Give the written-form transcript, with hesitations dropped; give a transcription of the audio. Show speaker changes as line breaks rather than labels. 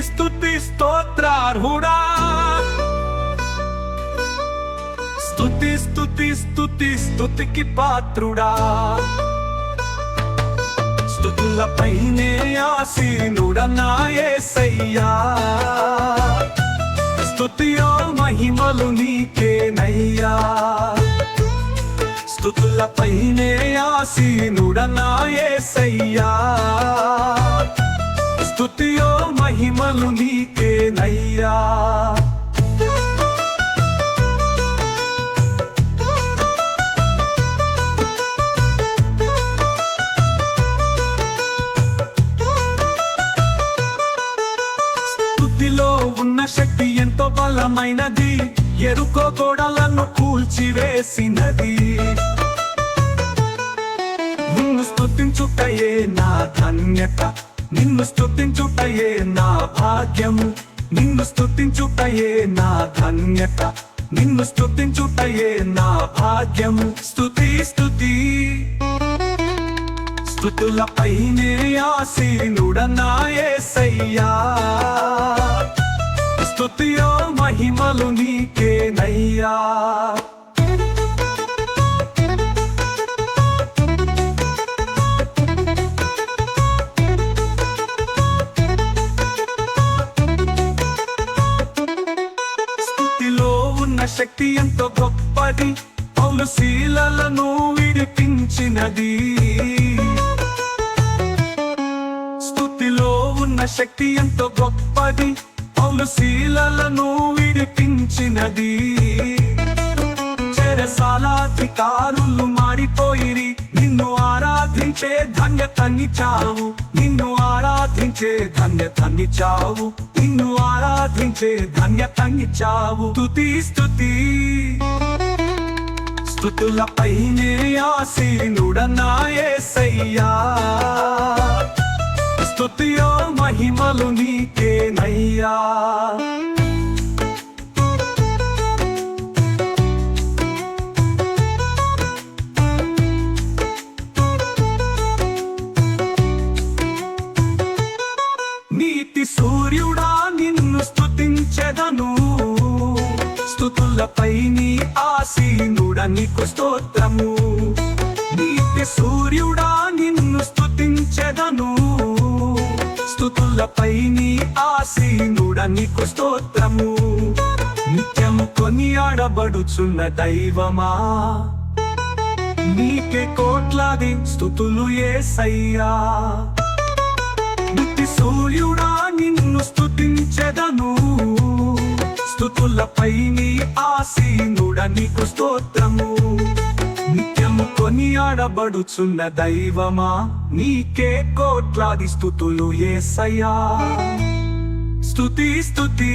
స్తుతి స్తోత్రార్హుడా స్తుతి స్తుతి స్తుతి స్తుతికి పాత్రుడా స్తుతులపైనే ఆసీనుడా నా యేసయ్యా స్తుతియో మహిమలు నీకేనయ్యా స్తుతులపైనే ఆసీనుడా నా యేసయ్యా స్తుతియో మహిమలు నీకేనయ్యా స్తుతిలో ఉన్న శక్తి ఎంతో బలమైనది ఎరుకో గోడలను కూల్చివేసినది నిన్ను స్తుతించుటయే నా ధన్యత నిన్ను స్తుతించుటయే నా భాగ్యము నిన్ను స్తుతించుటయే నా ధన్యత నిన్ను స్తుతించుటయే నా భాగ్యము స్తుతి స్తుతి స్తుతులపైనే ఆసీనుడా నా యేసయ్యా స్తుతియో మహిమలు నీకేనయ్యా స్తుతిలో ఉన్న శక్తి ఎంతో గొప్పది పౌలు శీలలను విడిపించినది స్తుతిలో ఉన్న శక్తి ఎంతో గొప్పది పౌలు శీలలను విడిపించినది చెరసాలాధికారులు మారిపోయిరి నిన్ను ఆరాధించే ధన్యతనిచ్చావు నిన్ను ఆరాధించే ధన్యతనిచ్చావు నిన్ను ఆరాధించే ధన్యతనిచ్చావు స్తుతి స్తుతి స్తుతులపైనే ఆసీనుడా నా యేసయ్యా స్తుతియో మహిమలు నీకేనయ్యా నీతి సూర్యుడా నిన్ను స్తుతించెదను స్తుతులపై నీ ఆసీనుడా నీకు స్తోత్రము నీతి సూర్యుడా నిన్ను స్తుతించెదను స్తుతులపై నీ ఆసీనుడా నీకు స్తోత్రము నిత్యము కొనియాడబడుచున్న దైవమా నీకే కోట్లాది స్తుతులు యేసయ్యా నిత్య సూర్యుడా నిన్ను స్తుతించెదను స్తుతులపై నీ ఆసీనుడా నీకు స్తోత్రము నిత్యము కొనియాడబడుచున్న దైవమా నీకే కోట్లాది స్తుతులు యేసయ్యా స్తుతి స్తుతి